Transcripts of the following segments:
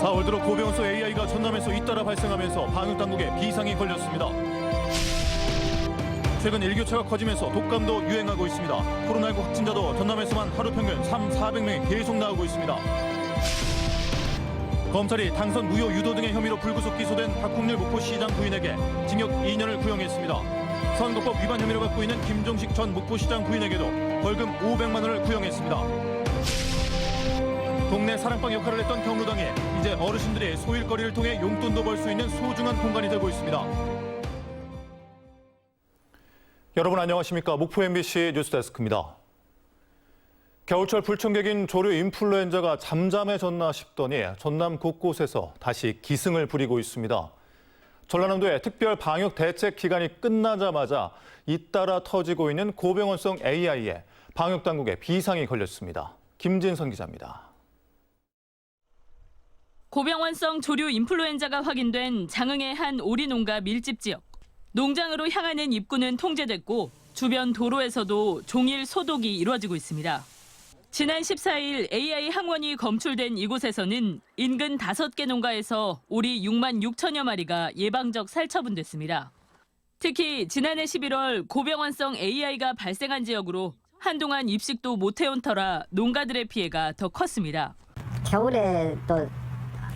4월 들어 고병원성 AI가 전남에서 잇따라 발생하면서 방역당국에 비상이 걸렸습니다. 최근 일교차가 커지면서 독감도 유행하고 있습니다. 코로나19 확진자도 전남에서만 하루 평균 400명이 계속 나오고 있습니다. 검찰이 당선 무효 유도 등의 혐의로 불구속 기소된 박국률 목포시장 부인에게 징역 2년을 구형했습니다. 선거법 위반 혐의를 받고 있는 김종식 전 목포시장 부인에게도 벌금 500만 원을 구형했습니다. 동네 사랑방 역할을 했던 경로당이 이제 어르신들이 소일거리를 통해 용돈도 벌 수 있는 소중한 공간이 되고 있습니다. 여러분 안녕하십니까? 목포 MBC 뉴스데스크입니다. 겨울철 불청객인 조류 인플루엔자가 잠잠해졌나 싶더니 전남 곳곳에서 다시 기승을 부리고 있습니다. 전라남도의 특별 방역 대책 기간이 끝나자마자 잇따라 터지고 있는 고병원성 AI에 방역 당국에 비상이 걸렸습니다. 김진선 기자입니다. 고병원성 조류 인플루엔자가 확인된 장흥의 한 오리 농가 밀집 지역. 농장으로 향하는 입구는 통제됐고 주변 도로에서도 종일 소독이 이루어지고 있습니다. 지난 14일 AI 항원이 검출된 이곳에서는 인근 5개 농가에서 오리 6만 6천여 마리가 예방적 살처분됐습니다. 특히 지난해 11월 고병원성 AI가 발생한 지역으로 한동안 입식도 못 해온 터라 농가들의 피해가 더 컸습니다. 겨울에 또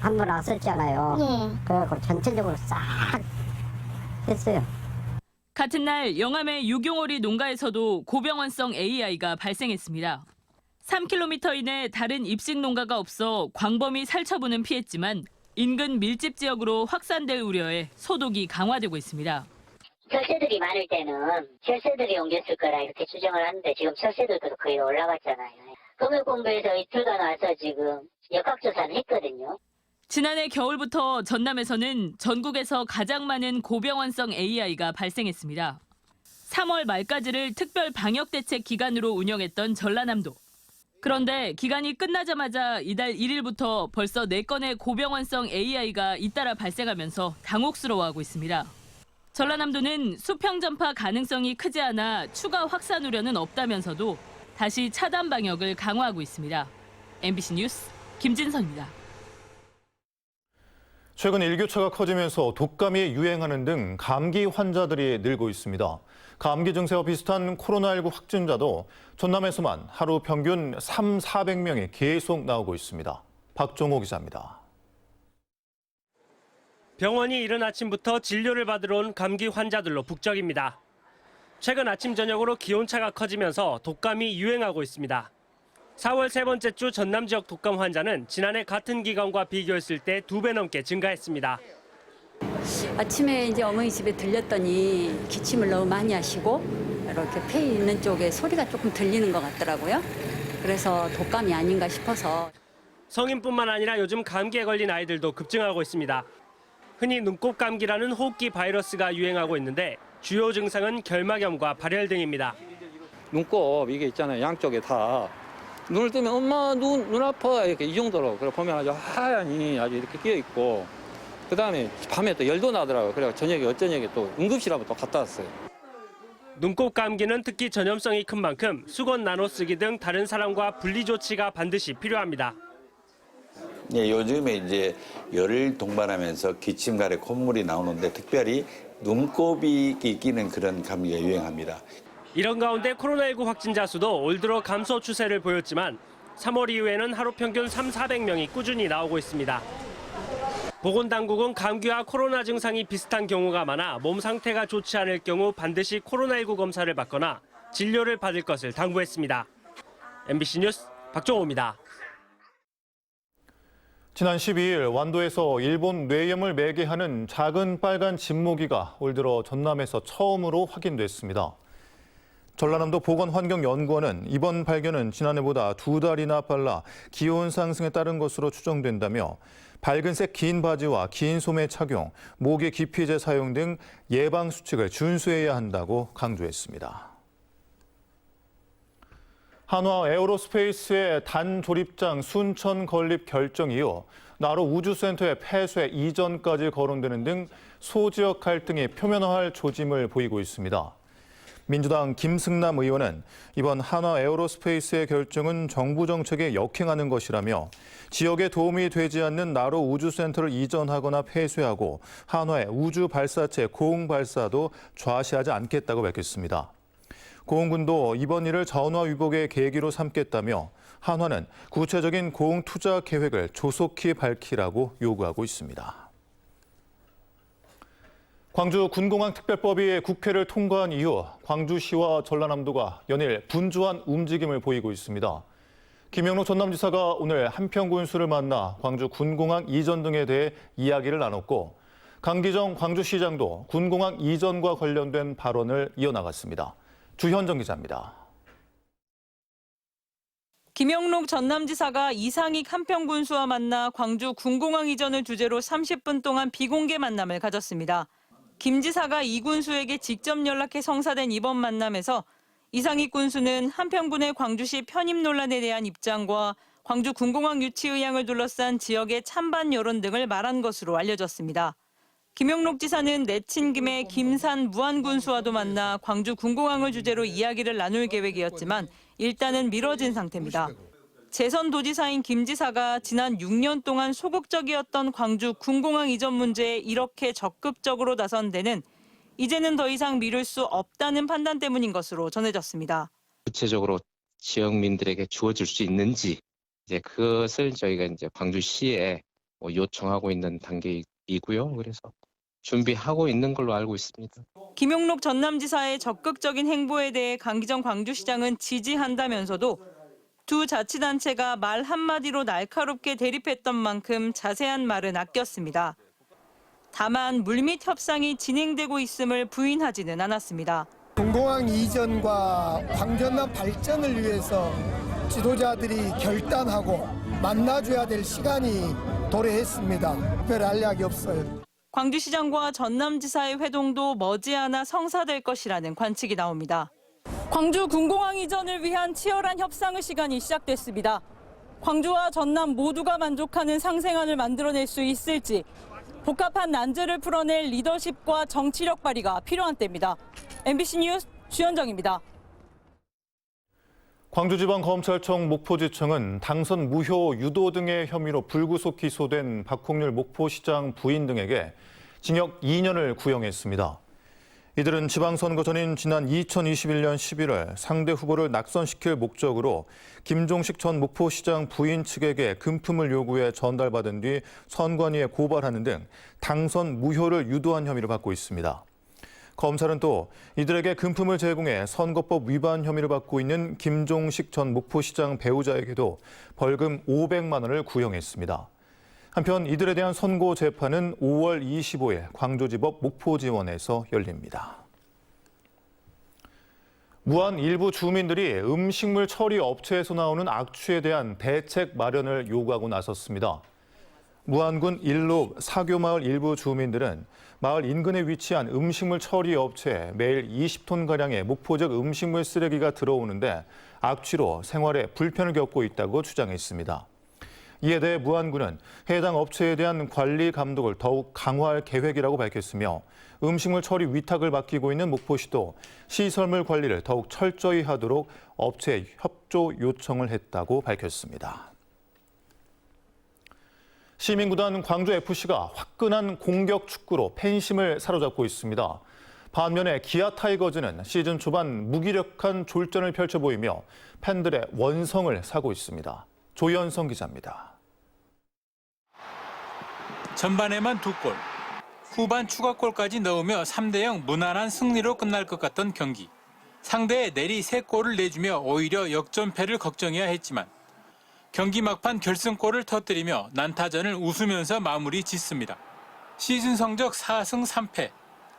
한 번 왔었잖아요. 예. 그래갖고 전체적으로 싹 했어요. 같은 날 영암의 유경오리 농가에서도 고병원성 AI가 발생했습니다. 3km 이내 다른 입식 농가가 없어 광범위 살처분은 피했지만 인근 밀집 지역으로 확산될 우려에 소독이 강화되고 있습니다. 철새들이 많을 때는 철새들이 옮겼을 거라 이렇게 추정을 하는데 지금 철새들도 거의 올라갔잖아요. 검역본부에서 이틀간 와서 지금 역학조사는 했거든요. 지난해 겨울부터 전남에서는 전국에서 가장 많은 고병원성 AI가 발생했습니다. 3월 말까지를 특별 방역대책 기간으로 운영했던 전라남도. 그런데 기간이 끝나자마자 이달 1일부터 벌써 4건의 고병원성 AI가 잇따라 발생하면서 당혹스러워하고 있습니다. 전라남도는 수평 전파 가능성이 크지 않아 추가 확산 우려는 없다면서도 다시 차단 방역을 강화하고 있습니다. MBC 뉴스 김진선입니다. 최근 일교차가 커지면서 독감이 유행하는 등 감기 환자들이 늘고 있습니다. 감기 증세와 비슷한 코로나19 확진자도 전남에서만 하루 평균 400명이 계속 나오고 있습니다. 박종호 기자입니다. 병원이 이른 아침부터 진료를 받으러 온 감기 환자들로 북적입니다. 최근 아침 저녁으로 기온차가 커지면서 독감이 유행하고 있습니다. 4월 세 번째 주 전남 지역 독감 환자는 지난해 같은 기간과 비교했을 때 2배 넘게 증가했습니다. 아침에 이제 어머니 집에 들렸더니 기침을 너무 많이 하시고 이렇게 폐 있는 쪽에 소리가 조금 들리는 것 같더라고요. 그래서 독감이 아닌가 싶어서. 성인뿐만 아니라 요즘 감기에 걸린 아이들도 급증하고 있습니다. 흔히 눈곱감기라는 호흡기 바이러스가 유행하고 있는데 주요 증상은 결막염과 발열 등입니다. 눈곱 이게 있잖아요. 양쪽에 다. 눈을 뜨면 엄마 눈 아파 이렇게 이 정도로 그래 보면 아주 하얀이 아주 이렇게 끼어 있고 그다음에 밤에 또 열도 나더라고요. 그래서 저녁에 어쩌녁에 또 응급실하고 또 갔다 왔어요. 눈곱 감기는 특히 전염성이 큰 만큼 수건 나눠 쓰기 등 다른 사람과 분리 조치가 반드시 필요합니다. 예, 요즘에 이제 열을 동반하면서 기침, 가래, 콧물이 나오는데 특별히 눈곱이 끼는 그런 감기가 유행합니다. 이런 가운데 코로나19 확진자 수도 올 들어 감소 추세를 보였지만 3월 이후에는 하루 평균 400명이 꾸준히 나오고 있습니다. 보건당국은 감기와 코로나 증상이 비슷한 경우가 많아 몸 상태가 좋지 않을 경우 반드시 코로나19 검사를 받거나 진료를 받을 것을 당부했습니다. MBC 뉴스 박종호입니다. 지난 12일 완도에서 일본 뇌염을 매개하는 작은 빨간 진모기가 올 들어 전남에서 처음으로 확인됐습니다. 전라남도 보건환경연구원은 이번 발견은 지난해보다 2달이나 빨라 기온 상승에 따른 것으로 추정된다며 밝은색 긴 바지와 긴 소매 착용, 목에 기피제 사용 등 예방 수칙을 준수해야 한다고 강조했습니다. 한화 에어로스페이스의 단조립장 순천 건립 결정 이후 나로 우주센터의 폐쇄 이전까지 거론되는 등 소지역 갈등이 표면화할 조짐을 보이고 있습니다. 민주당 김승남 의원은 이번 한화 에어로스페이스의 결정은 정부 정책에 역행하는 것이라며 지역에 도움이 되지 않는 나로 우주센터를 이전하거나 폐쇄하고 한화의 우주 발사체 고흥 발사도 좌시하지 않겠다고 밝혔습니다. 고흥군도 이번 일을 전화위복의 계기로 삼겠다며 한화는 구체적인 고흥 투자 계획을 조속히 밝히라고 요구하고 있습니다. 광주 군공항 특별법이 국회를 통과한 이후 광주시와 전라남도가 연일 분주한 움직임을 보이고 있습니다. 김영록 전남지사가 오늘 한평군수를 만나 광주 군공항 이전 등에 대해 이야기를 나눴고 강기정 광주시장도 군공항 이전과 관련된 발언을 이어나갔습니다. 주현정 기자입니다. 김영록 전남지사가 이상익 한평군수와 만나 광주 군공항 이전을 주제로 30분 동안 비공개 만남을 가졌습니다. 김 지사가 이 군수에게 직접 연락해 성사된 이번 만남에서 이상익 군수는 한평군의 광주시 편입 논란에 대한 입장과 광주 군공항 유치 의향을 둘러싼 지역의 찬반 여론 등을 말한 것으로 알려졌습니다. 김영록 지사는 내친 김에 김산 무안 군수와도 만나 광주 군공항을 주제로 이야기를 나눌 계획이었지만 일단은 미뤄진 상태입니다. 재선 도지사인 김 지사가 지난 6년 동안 소극적이었던 광주 군공항 이전 문제에 이렇게 적극적으로 나선 데는 이제는 더 이상 미룰 수 없다는 판단 때문인 것으로 전해졌습니다. 구체적으로 지역민들에게 주어질 수 있는지 이제 그것을 저희가 이제 광주시에 요청하고 있는 단계이고요. 그래서 준비하고 있는 걸로 알고 있습니다. 김용록 전남지사의 적극적인 행보에 대해 강기정 광주시장은 지지한다면서도 두 자치단체가 말 한마디로 날카롭게 대립했던 만큼 자세한 말은 아꼈습니다. 다만 물밑 협상이 진행되고 있음을 부인하지는 않았습니다. 군공항 이전과 광전남 발전을 위해서 지도자들이 결단하고 만나줘야 될 시간이 도래했습니다. 특별히 할 이야기 없어요. 광주시장과 전남지사의 회동도 머지않아 성사될 것이라는 관측이 나옵니다. 광주 군공항 이전을 위한 치열한 협상의 시간이 시작됐습니다. 광주와 전남 모두가 만족하는 상생안을 만들어낼 수 있을지 복잡한 난제를 풀어낼 리더십과 정치력 발휘가 필요한 때입니다. MBC 뉴스 주현정입니다. 광주지방검찰청 목포지청은 당선 무효 유도 등의 혐의로 불구속 기소된 박홍률 목포시장 부인 등에게 징역 2년을 구형했습니다. 이들은 지방선거 전인 지난 2021년 11월 상대 후보를 낙선시킬 목적으로 김종식 전 목포시장 부인 측에게 금품을 요구해 전달받은 뒤 선관위에 고발하는 등 당선 무효를 유도한 혐의를 받고 있습니다. 검찰은 또 이들에게 금품을 제공해 선거법 위반 혐의를 받고 있는 김종식 전 목포시장 배우자에게도 벌금 500만 원을 구형했습니다. 한편 이들에 대한 선고 재판은 5월 25일 광주지법 목포지원에서 열립니다. 무안 일부 주민들이 음식물 처리 업체에서 나오는 악취에 대한 대책 마련을 요구하고 나섰습니다. 무안군 일로 사교마을 일부 주민들은 마을 인근에 위치한 음식물 처리 업체에 매일 20톤가량의 목포적 음식물 쓰레기가 들어오는데 악취로 생활에 불편을 겪고 있다고 주장했습니다. 이에 대해 무안군은 해당 업체에 대한 관리 감독을 더욱 강화할 계획이라고 밝혔으며 음식물 처리 위탁을 맡기고 있는 목포시도 시설물 관리를 더욱 철저히 하도록 업체에 협조 요청을 했다고 밝혔습니다. 시민구단 광주FC가 화끈한 공격 축구로 팬심을 사로잡고 있습니다. 반면에 기아 타이거즈는 시즌 초반 무기력한 졸전을 펼쳐 보이며 팬들의 원성을 사고 있습니다. 조현성 기자입니다. 전반에만 2골, 후반 추가골까지 넣으며 3대0 무난한 승리로 끝날 것 같던 경기. 상대에 내리 3골을 내주며 오히려 역전패를 걱정해야 했지만 경기 막판 결승골을 터뜨리며 난타전을 웃으면서 마무리 짓습니다. 시즌 성적 4승 3패.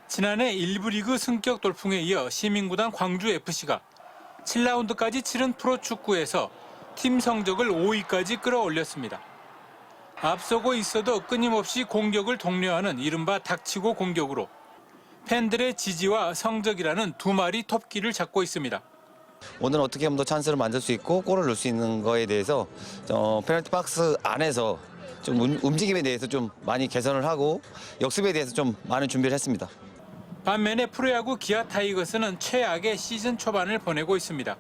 지난해 1부 리그 승격 돌풍에 이어 시민구단 광주FC가 7라운드까지 치른 프로축구에서 팀 성적을 5위까지 끌어올렸습니다. 앞서고 있어도 끊임없이 공격을 독려하는 이른바 닥치고 공격으로 팬들의 지지와 성적이라는 두 마리 토끼를 잡고 있습니다. 오늘 어떻게 하면 더 찬스를 만들 수 있고 골을 넣을 수 있는 거에 대해서 페널티 박스 안에서 좀 움직임에 대해서 좀 많이 개선을 하고 역습에 대해서 좀 많은 준비를 했습니다. 반면에 프로야구 기아 타이거스는 최악의 시즌 초반을 보내고 있습니다.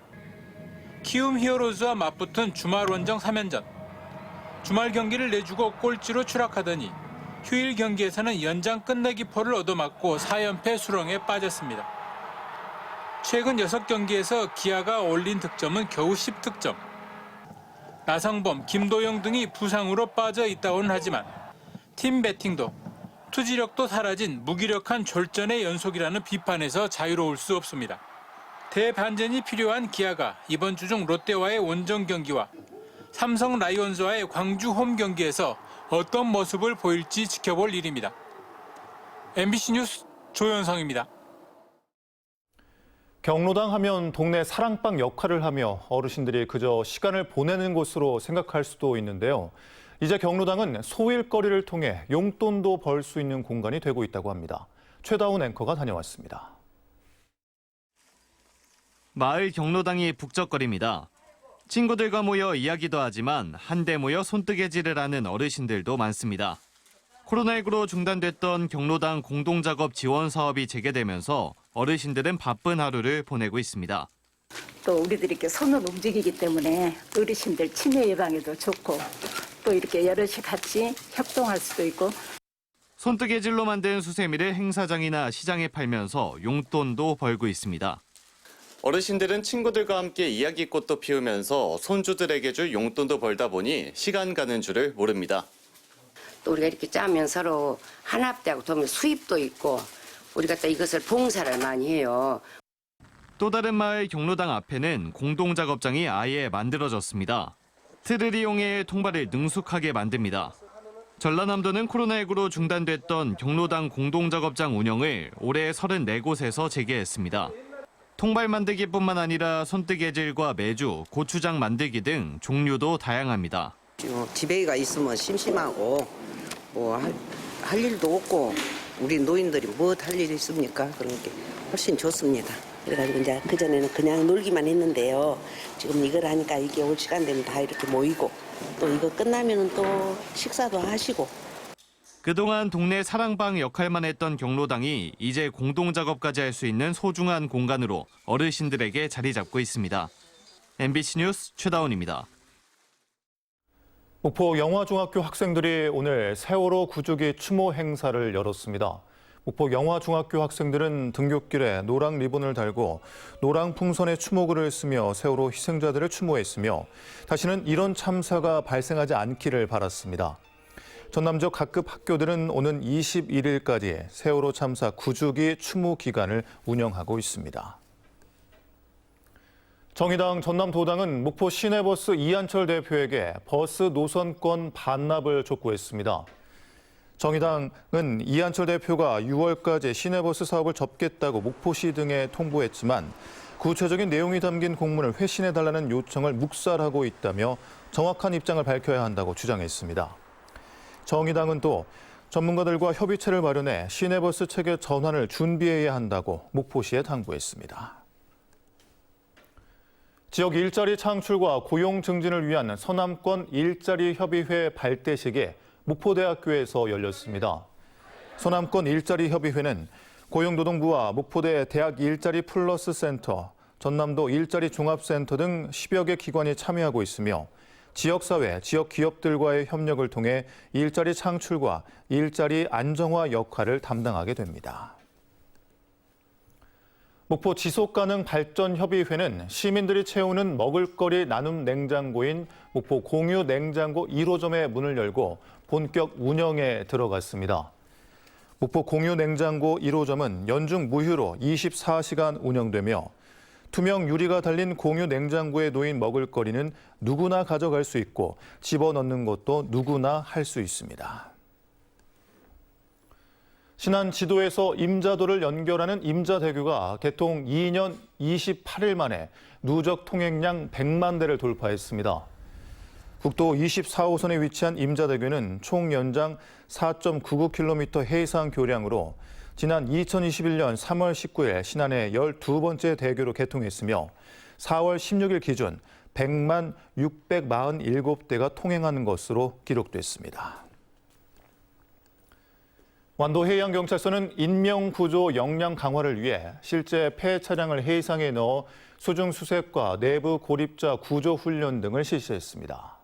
키움 히어로즈와 맞붙은 주말 원정 3연전. 주말 경기를 내주고 꼴찌로 추락하더니 휴일 경기에서는 연장 끝내기 포를 얻어맞고 4연패 수렁에 빠졌습니다. 최근 6경기에서 기아가 올린 득점은 겨우 10득점. 나성범, 김도영 등이 부상으로 빠져 있다고는 하지만 팀 배팅도 투지력도 사라진 무기력한 졸전의 연속이라는 비판에서 자유로울 수 없습니다. 대반전이 필요한 기아가 이번 주 중 롯데와의 원정 경기와 삼성 라이온즈와의 광주 홈 경기에서 어떤 모습을 보일지 지켜볼 일입니다. MBC 뉴스 조현성입니다. 경로당 하면 동네 사랑방 역할을 하며 어르신들이 그저 시간을 보내는 곳으로 생각할 수도 있는데요. 이제 경로당은 소일거리를 통해 용돈도 벌 수 있는 공간이 되고 있다고 합니다. 최다운 앵커가 다녀왔습니다. 마을 경로당이 북적거립니다. 친구들과 모여 이야기도 하지만 한데 모여 손뜨개질을 하는 어르신들도 많습니다. 코로나19로 중단됐던 경로당 공동작업 지원 사업이 재개되면서 어르신들은 바쁜 하루를 보내고 있습니다. 또 우리들이 이렇게 손을 움직이기 때문에 어르신들 치매 예방에도 좋고 또 이렇게 여럿이 같이 협동할 수도 있고. 손뜨개질로 만든 수세미를 행사장이나 시장에 팔면서 용돈도 벌고 있습니다. 어르신들은 친구들과 함께 이야기꽃도 피우면서 손주들에게 줄 용돈도 벌다 보니 시간 가는 줄을 모릅니다. 또 우리가 이렇게 짜면 서로 한합되고 도면 수입도 있고 우리가 또 이것을 봉사를 많이 해요. 또 다른 마을 경로당 앞에는 공동작업장이 아예 만들어졌습니다. 틀을 이용해 통발을 능숙하게 만듭니다. 전라남도는 코로나19로 중단됐던 경로당 공동작업장 운영을 올해 34곳에서 재개했습니다. 통발 만들기뿐만 아니라 손뜨개질과 메주, 고추장 만들기 등 종류도 다양합니다. 집에가 있으면 심심하고 뭐 할 일도 없고 우리 노인들이 뭐 할 일이 있습니까? 그런 게 훨씬 좋습니다. 그래가지고 이제 그전에는 그냥 놀기만 했는데요. 지금 이걸 하니까 이게 올 시간 되면 다 이렇게 모이고 또 이거 끝나면은 또 식사도 하시고. 그동안 동네 사랑방 역할만 했던 경로당이 이제 공동작업까지 할 수 있는 소중한 공간으로 어르신들에게 자리 잡고 있습니다. MBC 뉴스 최다운입니다. 목포 영화중학교 학생들이 오늘 세월호 구주기 추모 행사를 열었습니다. 목포 영화중학교 학생들은 등굣길에 노랑 리본을 달고 노랑 풍선에 추모글을 쓰며 세월호 희생자들을 추모했으며 다시는 이런 참사가 발생하지 않기를 바랐습니다. 전남지역 각급 학교들은 오는 21일까지 세월호 참사 구주기 추모 기간을 운영하고 있습니다. 정의당 전남도당은 목포 시내버스 이한철 대표에게 버스 노선권 반납을 촉구했습니다. 정의당은 이한철 대표가 6월까지 시내버스 사업을 접겠다고 목포시 등에 통보했지만 구체적인 내용이 담긴 공문을 회신해달라는 요청을 묵살하고 있다며 정확한 입장을 밝혀야 한다고 주장했습니다. 정의당은 또 전문가들과 협의체를 마련해 시내버스 체계 전환을 준비해야 한다고 목포시에 당부했습니다. 지역 일자리 창출과 고용 증진을 위한 서남권 일자리 협의회 발대식이 목포대학교에서 열렸습니다. 서남권 일자리 협의회는 고용노동부와 목포대 대학 일자리 플러스 센터, 전남도 일자리 종합센터 등 10여 개 기관이 참여하고 있으며 지역사회, 지역 기업들과의 협력을 통해 일자리 창출과 일자리 안정화 역할을 담당하게 됩니다. 목포 지속가능발전협의회는 시민들이 채우는 먹을거리 나눔 냉장고인 목포 공유 냉장고 1호점의 문을 열고 본격 운영에 들어갔습니다. 목포 공유 냉장고 1호점은 연중 무휴로 24시간 운영되며 투명 유리가 달린 공유 냉장고에 놓인 먹을거리는 누구나 가져갈 수 있고 집어넣는 것도 누구나 할 수 있습니다. 신안 지도에서 임자도를 연결하는 임자대교가 개통 2년 28일 만에 누적 통행량 100만 대를 돌파했습니다. 국도 24호선에 위치한 임자대교는 총 연장 4.99km 해상 교량으로 지난 2021년 3월 19일 신안의 12번째 대교로 개통했으며 4월 16일 기준 100만 647대가 통행하는 것으로 기록됐습니다. 완도해양경찰서는 인명구조 역량 강화를 위해 실제 폐 차량을 해상에 넣어 수중 수색과 내부 고립자 구조 훈련 등을 실시했습니다.